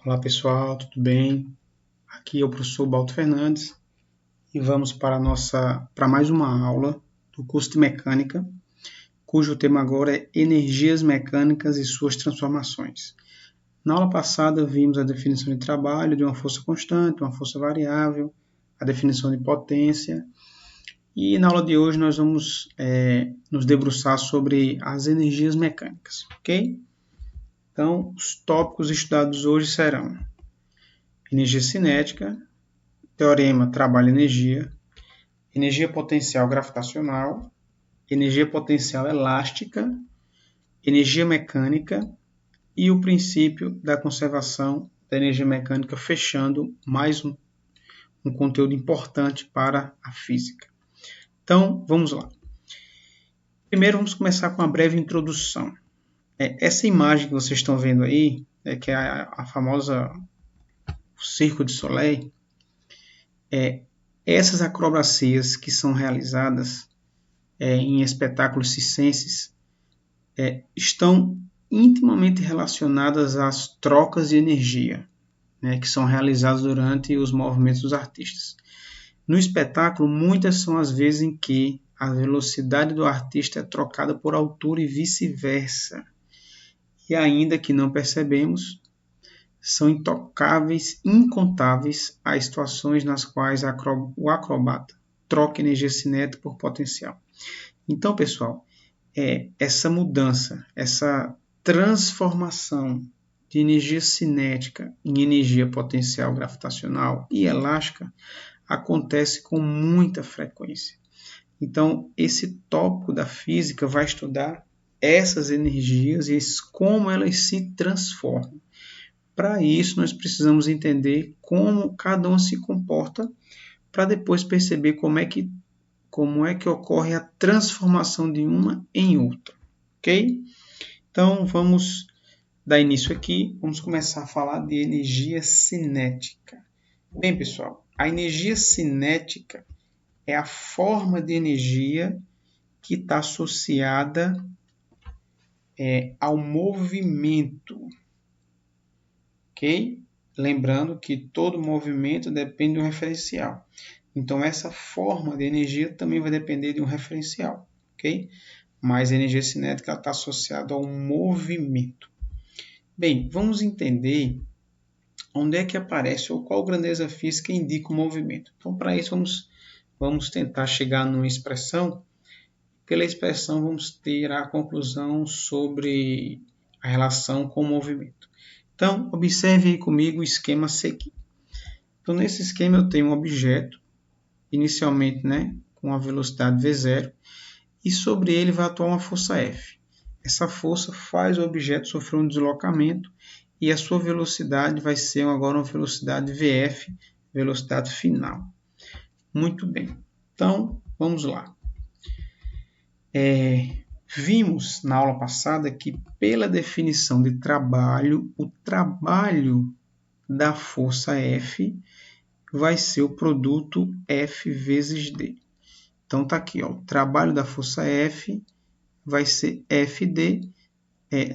Olá pessoal, tudo bem? Aqui é o professor Balto Fernandes e vamos para mais uma aula do curso de Mecânica, cujo tema agora é Energias Mecânicas e suas transformações. Na aula passada vimos a definição de trabalho de uma força constante, uma força variável, a definição de potência e na aula de hoje nós vamos nos debruçar sobre as energias mecânicas, ok? Então, os tópicos estudados hoje serão energia cinética, teorema trabalho-energia, energia potencial gravitacional, energia potencial elástica, energia mecânica e o princípio da conservação da energia mecânica, fechando mais um conteúdo importante para a física. Então, vamos lá. Primeiro, vamos começar com uma breve introdução. Essa imagem que vocês estão vendo aí, que é a famosa Circo de Soleil, essas acrobacias que são realizadas em espetáculos circenses estão intimamente relacionadas às trocas de energia, que são realizadas durante os movimentos dos artistas. No espetáculo, muitas são as vezes em que a velocidade do artista é trocada por altura e vice-versa. E ainda que não percebemos, são incontáveis as situações nas quais o acrobata troca energia cinética por potencial. Então, pessoal, essa mudança, essa transformação de energia cinética em energia potencial gravitacional e elástica acontece com muita frequência. Então, esse tópico da física vai estudar essas energias e como elas se transformam. Para isso, nós precisamos entender como cada uma se comporta para depois perceber como é que ocorre a transformação de uma em outra, ok? Então, vamos dar início aqui, vamos começar a falar de energia cinética. Bem, pessoal, a energia cinética é a forma de energia que está associada ao movimento, ok? Lembrando que todo movimento depende de um referencial. Então, essa forma de energia também vai depender de um referencial, ok? Mas a energia cinética está associada ao movimento. Bem, vamos entender onde é que aparece ou qual grandeza física indica o movimento. Então, para isso, vamos tentar chegar numa expressão. Pela expressão, vamos ter a conclusão sobre a relação com o movimento. Então, observe aí comigo o esquema a seguir. Então, nesse esquema, eu tenho um objeto, inicialmente com a velocidade V0, e sobre ele vai atuar uma força F. Essa força faz o objeto sofrer um deslocamento e a sua velocidade vai ser agora uma velocidade VF, velocidade final. Muito bem. Então, vamos lá. Vimos na aula passada que, pela definição de trabalho, o trabalho da força F vai ser o produto F vezes D. Então, está aqui, ó, o trabalho da força F vai ser FD.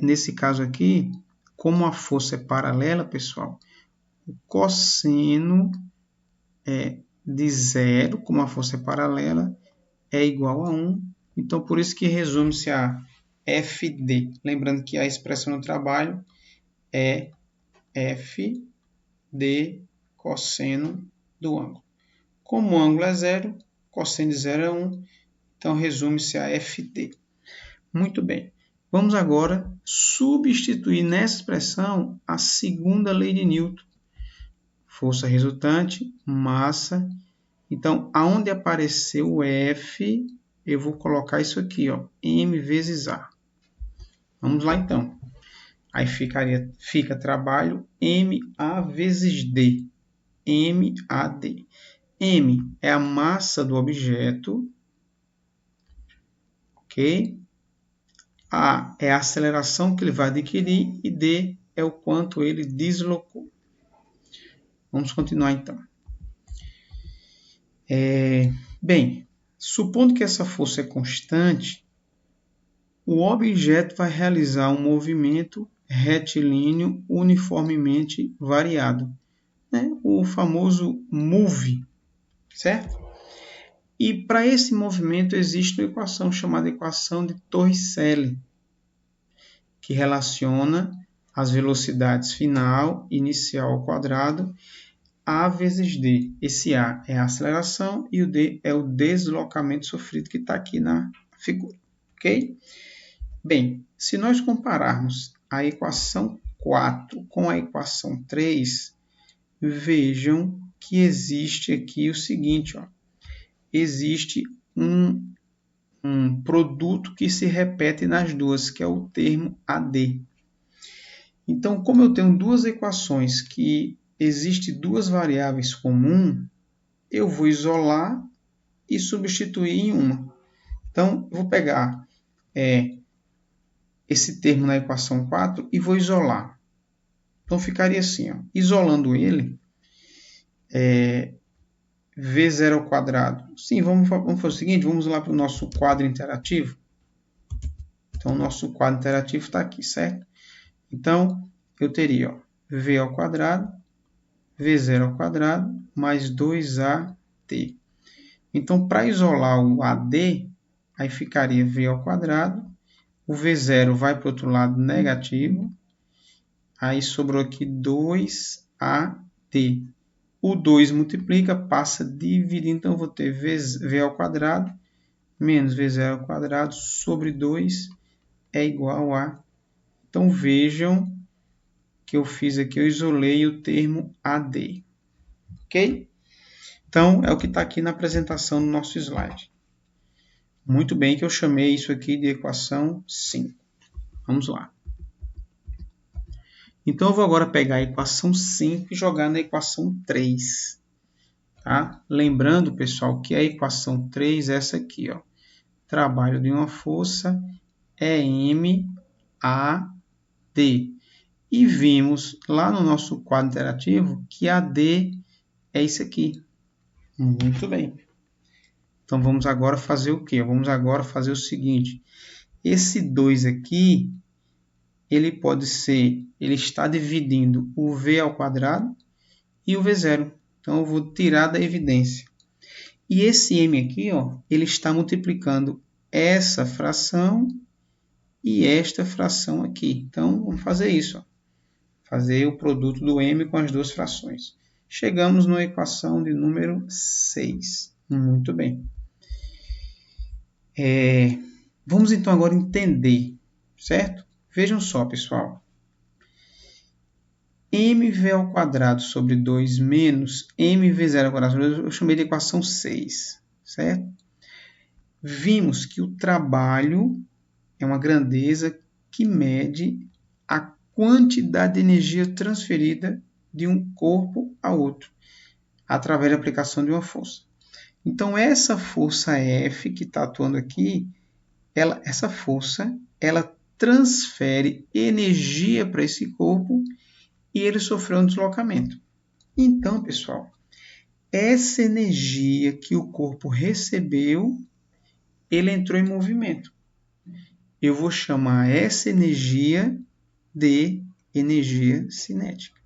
Nesse caso aqui, como a força é paralela, pessoal, o cosseno de zero, como a força é paralela, é igual a 1. Então, por isso que resume-se a FD. Lembrando que a expressão do trabalho é FD cosseno do ângulo. Como o ângulo é zero, cosseno de zero é 1, então resume-se a FD. Muito bem. Vamos agora substituir nessa expressão a segunda lei de Newton. Força resultante, massa. Então, aonde apareceu o F, eu vou colocar isso aqui, ó, M vezes A. Vamos lá, então. Aí fica trabalho MA vezes D. MAD. M é a massa do objeto, ok? A é a aceleração que ele vai adquirir e D é o quanto ele deslocou. Vamos continuar, então. Bem, supondo que essa força é constante, o objeto vai realizar um movimento retilíneo uniformemente variado, né? O famoso MOVE, certo? E para esse movimento existe uma equação chamada equação de Torricelli, que relaciona as velocidades final e inicial ao quadrado, A vezes D. Esse A é a aceleração e o D é o deslocamento sofrido que está aqui na figura. Ok? Bem, se nós compararmos a equação 4 com a equação 3, vejam que existe aqui o seguinte, ó. Existe um produto que se repete nas duas, que é o termo AD. Então, como eu tenho duas equações que existem duas variáveis comuns, eu vou isolar e substituir em uma. Então, eu vou pegar esse termo na equação 4 e vou isolar. Então, ficaria assim, ó, isolando ele, V0 ao quadrado. Sim, vamos fazer o seguinte, vamos lá para o nosso quadro interativo. Então, o nosso quadro interativo está aqui, certo? Então, eu teria ó, V ao quadrado, V0 ao quadrado, mais 2AT. Então, para isolar o AD, aí ficaria V ao quadrado, o V0 vai para o outro lado negativo, aí sobrou aqui 2AT. O 2 multiplica, passa a dividir, então eu vou ter V ao quadrado menos V0 ao quadrado sobre 2 é igual a... Então, vejam que eu fiz aqui, eu isolei o termo AD. Ok? Então, é o que está aqui na apresentação do nosso slide. Muito bem que eu chamei isso aqui de equação 5. Vamos lá. Então, eu vou agora pegar a equação 5 e jogar na equação 3. Tá? Lembrando, pessoal, que a equação 3 é essa aqui. Ó. Trabalho de uma força é MAD. E vimos lá no nosso quadro interativo que AD é isso aqui. Muito bem. Então, vamos agora fazer o quê? Vamos agora fazer o seguinte. Esse 2 aqui, ele pode ser, ele está dividindo o V ao quadrado e o V0. Então, eu vou tirar da evidência. E esse M aqui, ó, ele está multiplicando essa fração e esta fração aqui. Então, vamos fazer isso. Ó. Fazer o produto do M com as duas frações. Chegamos na equação de número 6. Muito bem. Vamos então agora entender, certo? Vejam só, pessoal. mv ao quadrado sobre 2 menos mv0 ao quadrado sobre 2, eu chamei de equação 6, certo? Vimos que o trabalho é uma grandeza que mede a quantidade de energia transferida de um corpo a outro, através da aplicação de uma força. Então, essa força F que está atuando aqui, essa força, ela transfere energia para esse corpo e ele sofreu um deslocamento. Então, pessoal, essa energia que o corpo recebeu, ele entrou em movimento. Eu vou chamar essa energia de energia cinética.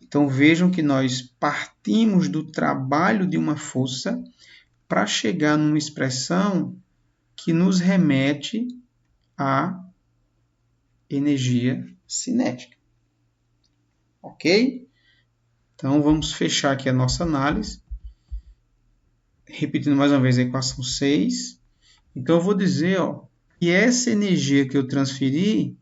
Então, vejam que nós partimos do trabalho de uma força para chegar numa expressão que nos remete à energia cinética. Ok? Então, vamos fechar aqui a nossa análise. Repetindo mais uma vez a equação 6. Então, eu vou dizer que essa energia que eu transferi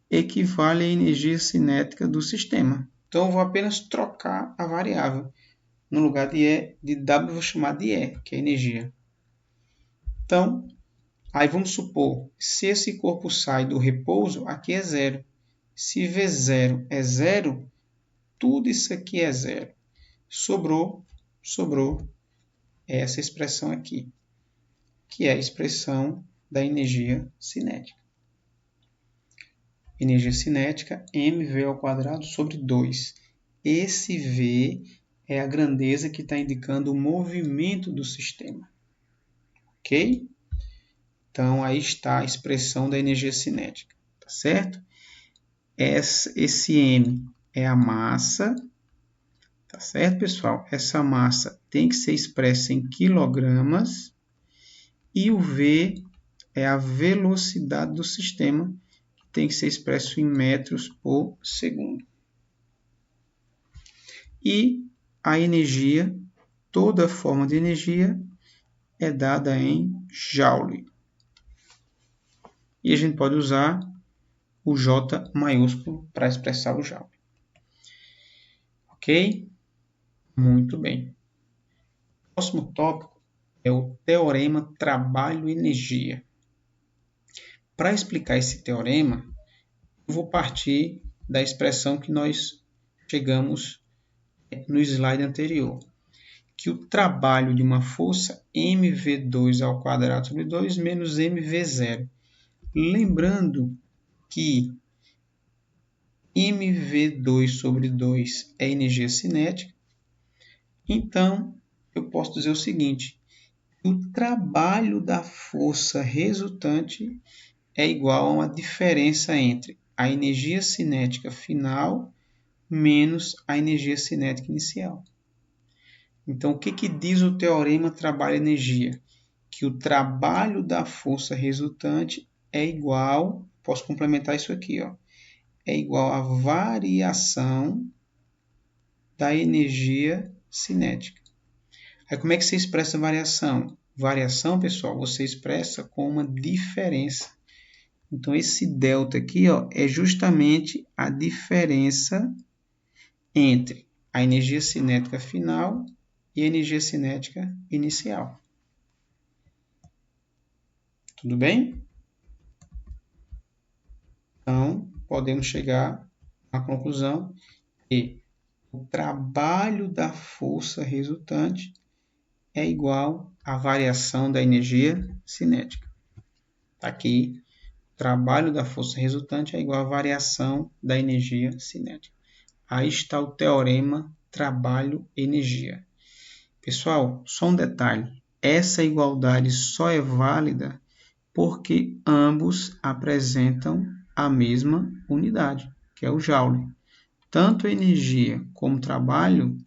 equivale à energia cinética do sistema. Então, eu vou apenas trocar a variável. No lugar de W, eu vou chamar de E, que é energia. Então, aí vamos supor, se esse corpo sai do repouso, aqui é 0. Se V0 é 0, tudo isso aqui é 0. Sobrou essa expressão aqui, que é a expressão da energia cinética. Energia cinética, mv ao quadrado sobre 2. Esse V é a grandeza que está indicando o movimento do sistema. Ok? Então, aí está a expressão da energia cinética. Tá certo? Esse M é a massa, tá certo, pessoal? Essa massa tem que ser expressa em quilogramas e o V é a velocidade do sistema, que tem que ser expresso em metros por segundo. E a energia, toda forma de energia, é dada em Joule. E a gente pode usar o J maiúsculo para expressar o Joule. Ok? Muito bem. O próximo tópico é o teorema trabalho-energia. Para explicar esse teorema, eu vou partir da expressão que nós chegamos no slide anterior, que o trabalho de uma força mv2 ao quadrado sobre 2 menos mv0. Lembrando que mv2 sobre 2 é energia cinética, então eu posso dizer o seguinte: o trabalho da força resultante é igual a uma diferença entre a energia cinética final menos a energia cinética inicial. Então, o que diz o teorema trabalho-energia? Que o trabalho da força resultante é igual, posso complementar isso aqui, ó, é igual à variação da energia cinética. Aí, como é que você expressa a variação? Variação, pessoal, você expressa com uma diferença. Então, esse delta aqui, ó, é justamente a diferença entre a energia cinética final e a energia cinética inicial. Tudo bem? Então, podemos chegar à conclusão que o trabalho da força resultante é igual à variação da energia cinética. Está aqui, o trabalho da força resultante é igual à variação da energia cinética. Aí está o teorema trabalho-energia. Pessoal, só um detalhe. Essa igualdade só é válida porque ambos apresentam a mesma unidade, que é o Joule. Tanto a energia como o trabalho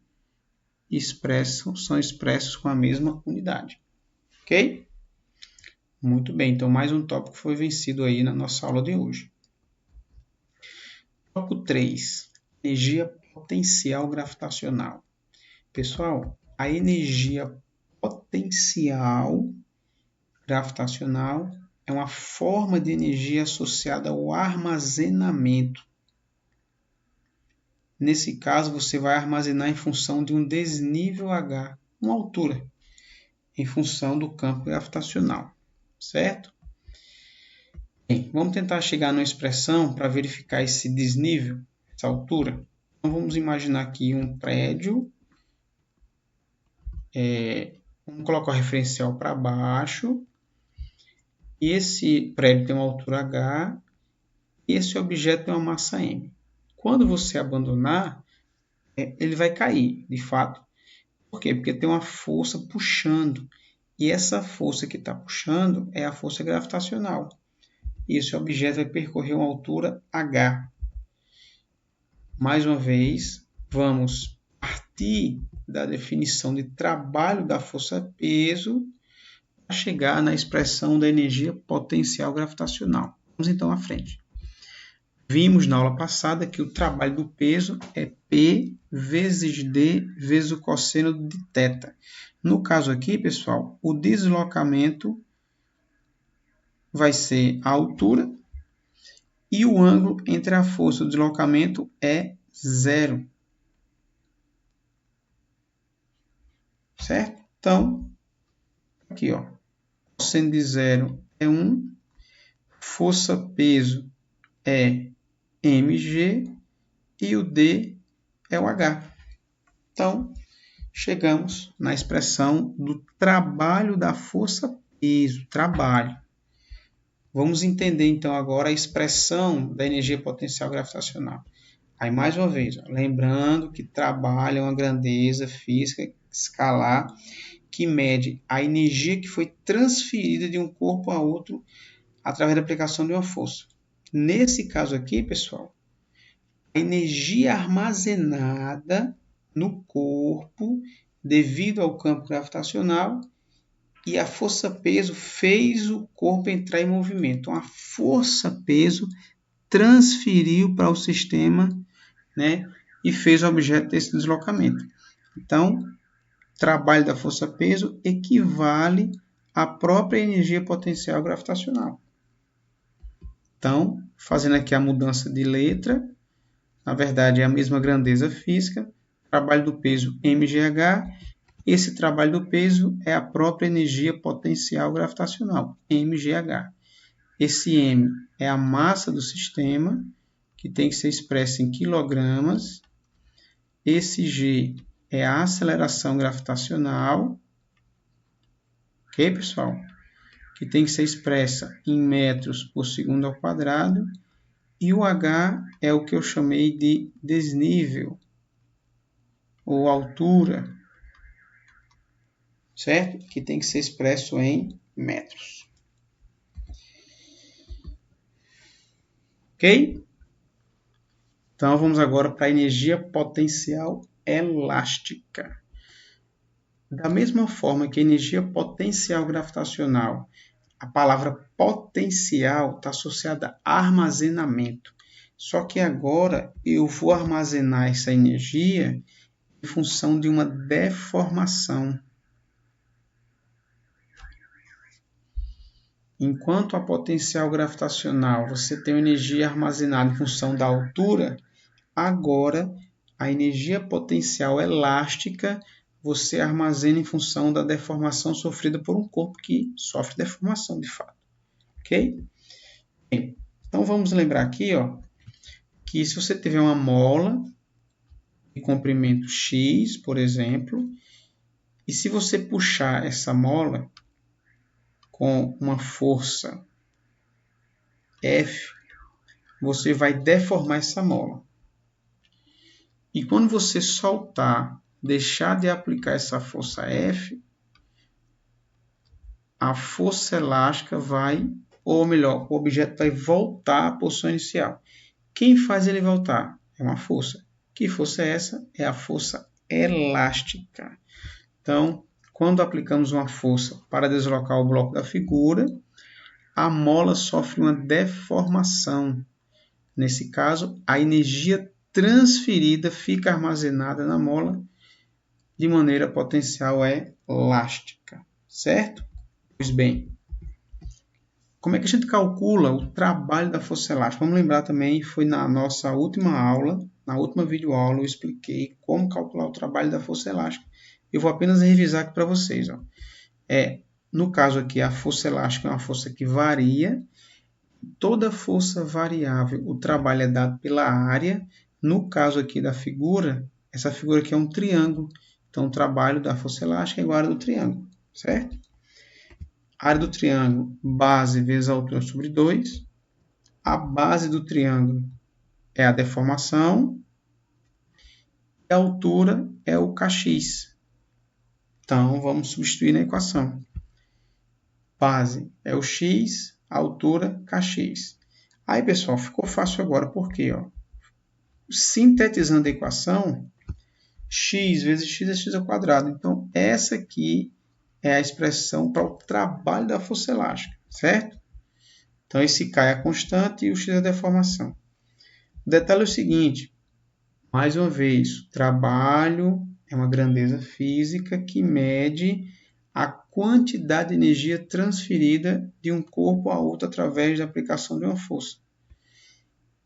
são expressos com a mesma unidade. Ok? Muito bem, então mais um tópico foi vencido aí na nossa aula de hoje. Tópico 3. Energia potencial gravitacional. Pessoal, a energia potencial gravitacional é uma forma de energia associada ao armazenamento. Nesse caso, você vai armazenar em função de um desnível H, uma altura, em função do campo gravitacional, certo? Bem, vamos tentar chegar numa expressão para verificar esse desnível, essa altura. Então, vamos imaginar aqui um prédio. Vamos colocar o referencial para baixo. E esse prédio tem uma altura H. E esse objeto tem uma massa M. Quando você abandonar, ele vai cair, de fato. Por quê? Porque tem uma força puxando. E essa força que está puxando é a força gravitacional. E esse objeto vai percorrer uma altura H. Mais uma vez, vamos partir da definição de trabalho da força-peso para chegar na expressão da energia potencial gravitacional. Vamos então à frente. Vimos na aula passada que o trabalho do peso é P vezes D vezes o cosseno de θ. No caso aqui, pessoal, o deslocamento vai ser a altura e o ângulo entre a força e o deslocamento é zero. Certo? Então, aqui, ó, cosseno de zero é 1, força-peso é mg e o D é o H. Então, chegamos na expressão do trabalho da força-peso, trabalho. Vamos entender, então, agora a expressão da energia potencial gravitacional. Aí, mais uma vez, ó, lembrando que trabalho é uma grandeza física escalar que mede a energia que foi transferida de um corpo a outro através da aplicação de uma força. Nesse caso aqui, pessoal, a energia armazenada no corpo devido ao campo gravitacional e a força-peso fez o corpo entrar em movimento. Então, a força-peso transferiu para o sistema, né, e fez o objeto desse deslocamento. Então, o trabalho da força-peso equivale à própria energia potencial gravitacional. Então, fazendo aqui a mudança de letra, na verdade é a mesma grandeza física, trabalho do peso mgh, esse trabalho do peso é a própria energia potencial gravitacional, mgh. Esse m é a massa do sistema, que tem que ser expressa em quilogramas. Esse g é a aceleração gravitacional, ok, pessoal? Que tem que ser expressa em metros por segundo ao quadrado. E o h é o que eu chamei de desnível, ou altura, certo? Que tem que ser expresso em metros. Ok? Então, vamos agora para a energia potencial elástica. Da mesma forma que a energia potencial gravitacional, a palavra potencial está associada a armazenamento. Só que agora eu vou armazenar essa energia em função de uma deformação. Enquanto a potencial gravitacional você tem energia armazenada em função da altura, agora a energia potencial elástica você armazena em função da deformação sofrida por um corpo que sofre deformação de fato. Ok? Bem, então vamos lembrar aqui, ó, que se você tiver uma mola de comprimento X, por exemplo, e se você puxar essa mola com uma força F, você vai deformar essa mola. E quando você soltar, deixar de aplicar essa força F, a força elástica vai, ou melhor, o objeto vai voltar à posição inicial. Quem faz ele voltar? É uma força. Que força é essa? É a força elástica. Então, quando aplicamos uma força para deslocar o bloco da figura, a mola sofre uma deformação. Nesse caso, a energia transferida fica armazenada na mola de maneira potencial elástica, certo? Pois bem, como é que a gente calcula o trabalho da força elástica? Vamos lembrar também, foi na nossa última aula, na última videoaula, eu expliquei como calcular o trabalho da força elástica. Eu vou apenas revisar aqui para vocês. Ó. No caso aqui, a força elástica é uma força que varia. Toda força variável, o trabalho é dado pela área. No caso aqui da figura, essa figura aqui é um triângulo. Então, o trabalho da força elástica é igual à área do triângulo, certo? A área do triângulo, base vezes a altura sobre 2. A base do triângulo é a deformação. E a altura é o kx. Então, vamos substituir na equação. Base é o x, a altura kx. Aí, pessoal, ficou fácil agora, por quê? Ó? Sintetizando a equação, x vezes x é x ao quadrado. Então, essa aqui é a expressão para o trabalho da força elástica, certo? Então, esse k é a constante e o x é a deformação. O detalhe é o seguinte, mais uma vez, o trabalho é uma grandeza física que mede a quantidade de energia transferida de um corpo a outro através da aplicação de uma força.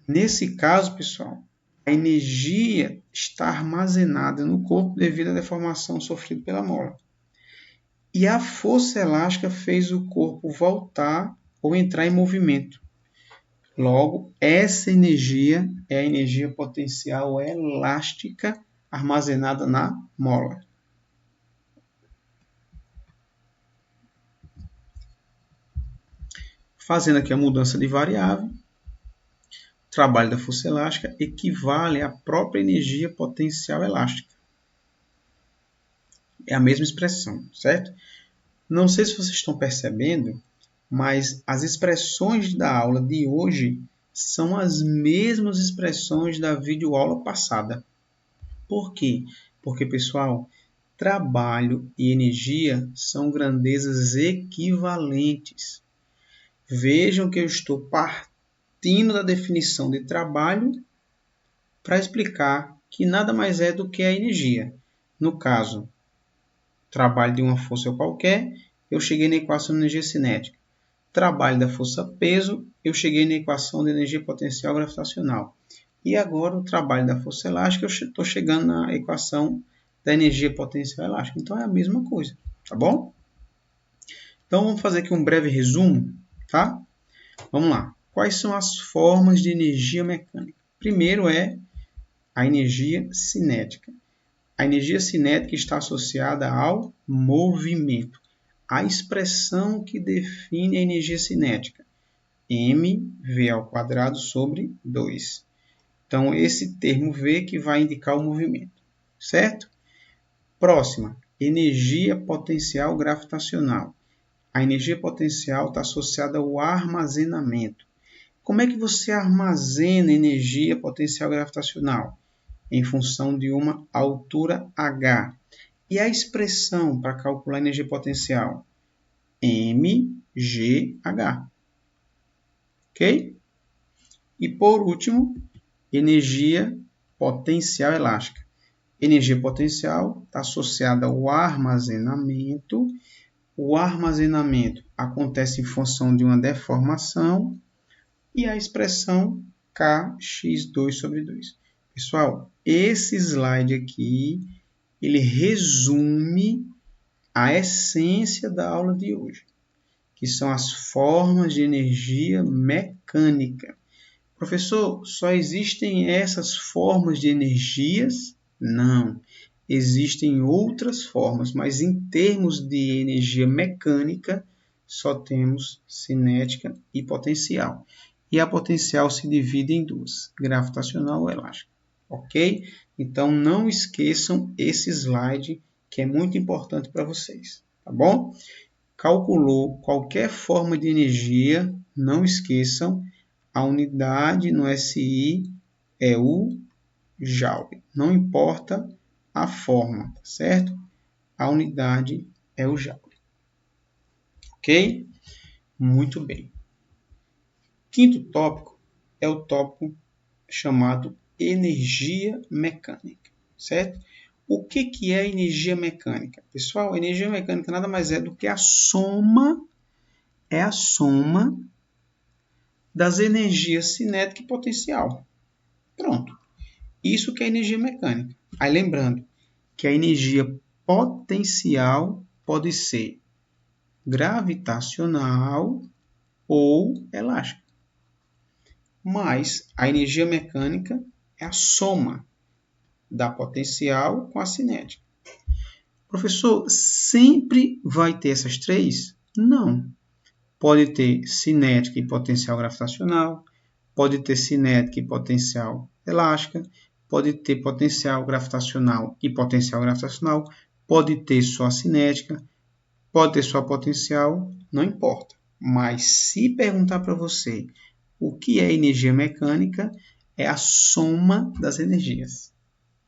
Nesse caso, pessoal, a energia está armazenada no corpo devido à deformação sofrida pela mola. E a força elástica fez o corpo voltar ou entrar em movimento. Logo, essa energia é a energia potencial elástica armazenada na mola. Fazendo aqui a mudança de variável, o trabalho da força elástica equivale à própria energia potencial elástica. É a mesma expressão, certo? Não sei se vocês estão percebendo, mas as expressões da aula de hoje são as mesmas expressões da videoaula passada. Por quê? Porque, pessoal, trabalho e energia são grandezas equivalentes. Vejam que eu estou partindo da definição de trabalho para explicar que nada mais é do que a energia. No caso, trabalho de uma força qualquer, eu cheguei na equação de energia cinética. Trabalho da força peso, eu cheguei na equação de energia potencial gravitacional. E agora o trabalho da força elástica, eu estou chegando na equação da energia potencial elástica. Então é a mesma coisa, tá bom? Então vamos fazer aqui um breve resumo, tá? Vamos lá. Quais são as formas de energia mecânica? Primeiro é a energia cinética. A energia cinética está associada ao movimento. A expressão que define a energia cinética, mv² sobre 2. Então, esse termo V que vai indicar o movimento, certo? Próxima, energia potencial gravitacional. A energia potencial está associada ao armazenamento. Como é que você armazena energia potencial gravitacional? Em função de uma altura h. E a expressão para calcular a energia potencial? mgh. Ok? E por último, energia potencial elástica. Energia potencial está associada ao armazenamento. O armazenamento acontece em função de uma deformação e a expressão kx2 sobre 2. Pessoal, esse slide aqui, ele resume a essência da aula de hoje, que são as formas de energia mecânica. Professor, só existem essas formas de energias? Não. Existem outras formas, mas em termos de energia mecânica, só temos cinética e potencial. E a potencial se divide em duas, gravitacional ou elástica. Ok? Então, não esqueçam esse slide, que é muito importante para vocês. Tá bom? Calculou qualquer forma de energia, não esqueçam, a unidade no SI é o Joule. Não importa a forma, tá certo? A unidade é o Joule. Ok? Muito bem. Quinto tópico é o tópico chamado energia mecânica, certo? O que é energia mecânica? Pessoal, a energia mecânica nada mais é do que a soma das energias cinética e potencial. Pronto. Isso que é energia mecânica. Aí lembrando que a energia potencial pode ser gravitacional ou elástica. Mas a energia mecânica é a soma da potencial com a cinética. Professor, sempre vai ter essas três? Não. Pode ter cinética e potencial gravitacional, pode ter cinética e potencial elástica, pode ter potencial gravitacional e potencial gravitacional, pode ter só cinética, pode ter só potencial, não importa. Mas se perguntar para você o que é energia mecânica, é a soma das energias,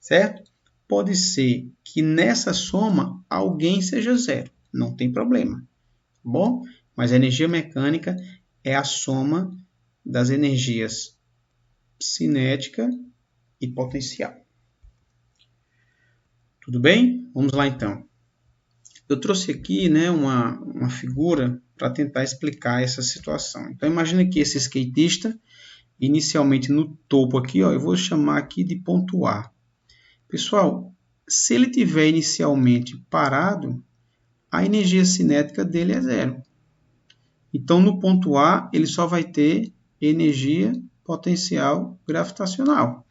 certo? Pode ser que nessa soma alguém seja zero, não tem problema, tá bom? Mas a energia mecânica é a soma das energias cinética e potencial. Tudo bem? Vamos lá então. Eu trouxe aqui, né, uma figura para tentar explicar essa situação. Então imagine que esse skatista, inicialmente no topo aqui, ó, eu vou chamar aqui de ponto A. Pessoal, se ele tiver inicialmente parado, a energia cinética dele é zero. Então no ponto A ele só vai ter energia potencial gravitacional.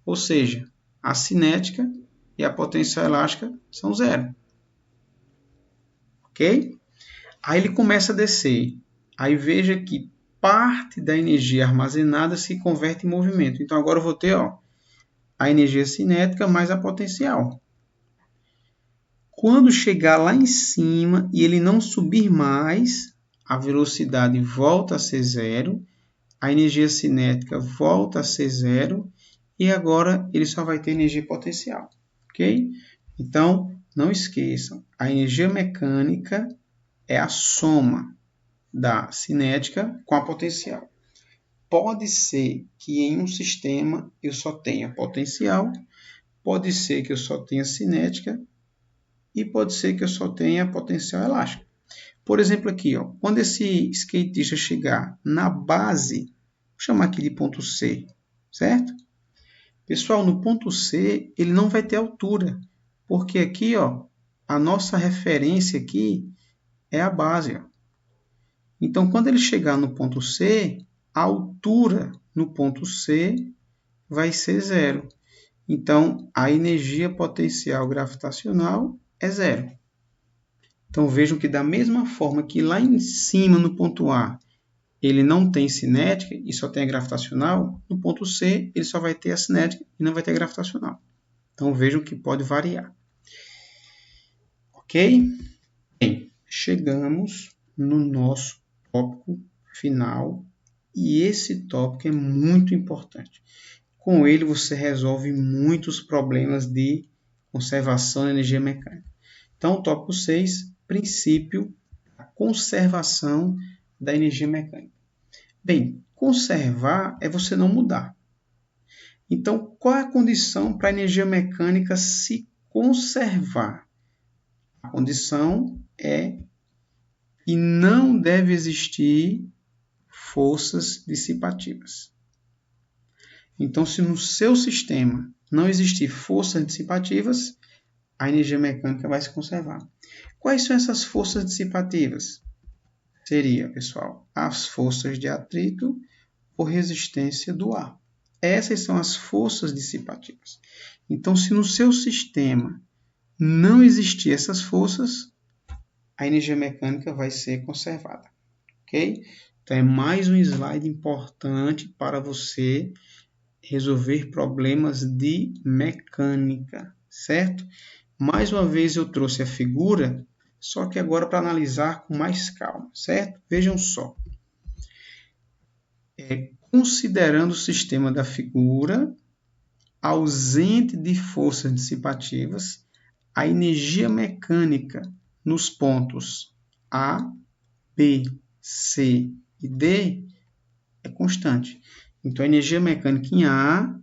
Ou seja, a cinética e a potencial elástica são zero. Ok? Aí ele começa a descer. Aí veja que parte da energia armazenada se converte em movimento. Então agora eu vou ter a energia cinética mais a potencial. Quando chegar lá em cima e ele não subir mais, a velocidade volta a ser zero a energia cinética volta a ser zero e agora ele só vai ter energia potencial, ok? Então, não esqueçam, a energia mecânica é a soma da cinética com a potencial. Pode ser que em um sistema eu só tenha potencial, pode ser que eu só tenha cinética e pode ser que eu só tenha potencial elástico. Por exemplo, aqui, ó, quando esse skatista chegar na base, vou chamar aqui de ponto C, certo? Pessoal, no ponto C, ele não vai ter altura, porque aqui, ó, a nossa referência aqui é a base. Ó. Então, quando ele chegar no ponto C, a altura no ponto C vai ser zero. Então, a energia potencial gravitacional é zero. Então, vejam que da mesma forma que lá em cima, no ponto A, ele não tem cinética e só tem a gravitacional, no ponto C, ele só vai ter a cinética e não vai ter a gravitacional. Então, vejam que pode variar. Ok? Bem, chegamos no nosso tópico final e esse tópico é muito importante. Com ele, você resolve muitos problemas de conservação de energia mecânica. Então, tópico 6, princípio da conservação da energia mecânica. Bem, conservar é você não mudar. Então, qual é a condição para a energia mecânica se conservar? A condição é que não deve existir forças dissipativas. Então, se no seu sistema não existir forças dissipativas, a energia mecânica vai se conservar. Quais são essas forças dissipativas? Seria, pessoal, as forças de atrito ou resistência do ar. Essas são as forças dissipativas. Então, se no seu sistema não existir essas forças, a energia mecânica vai ser conservada. Ok? Então, é mais um slide importante para você resolver problemas de mecânica, certo? Mais uma vez eu trouxe a figura, só que agora para analisar com mais calma, certo? Vejam só. Considerando o sistema da figura, ausente de forças dissipativas, a energia mecânica nos pontos A, B, C e D é constante. Então, a energia mecânica em A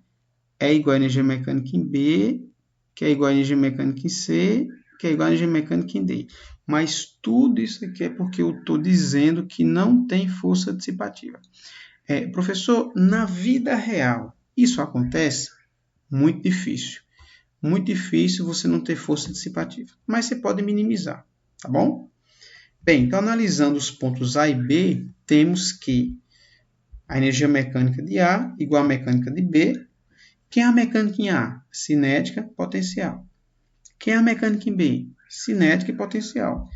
é igual à energia mecânica em B, que é igual à energia mecânica em C, que é igual à energia mecânica em D. Mas tudo isso aqui é porque eu estou dizendo que não tem força dissipativa. Professor, na vida real, isso acontece? Muito difícil. Muito difícil você não ter força dissipativa. Mas você pode minimizar, tá bom? Bem, então analisando os pontos A e B, temos que a energia mecânica de A igual à mecânica de B. Quem é a mecânica em A? Cinética, potencial. Quem é a mecânica em B? Cinética e potencial.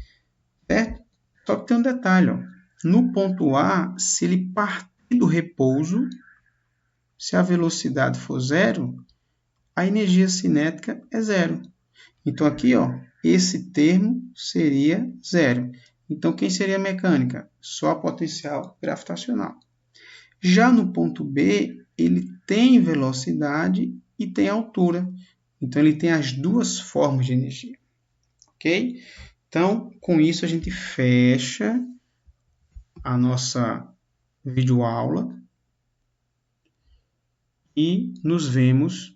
Certo? Só que tem um detalhe. Ó. No ponto A, se ele partir do repouso, se a velocidade for zero, a energia cinética é zero. Então, aqui, ó, esse termo seria zero. Então, quem seria a mecânica? Só a potencial gravitacional. Já no ponto B, ele tem velocidade e tem altura. Então, ele tem as duas formas de energia. Ok? Então, com isso, a gente fecha a nossa videoaula e nos vemos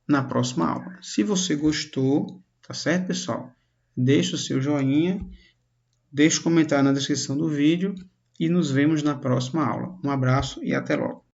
na próxima aula. Se você gostou, tá certo, pessoal? Deixe o seu joinha, deixe um comentário na descrição do vídeo e nos vemos na próxima aula. Um abraço e até logo.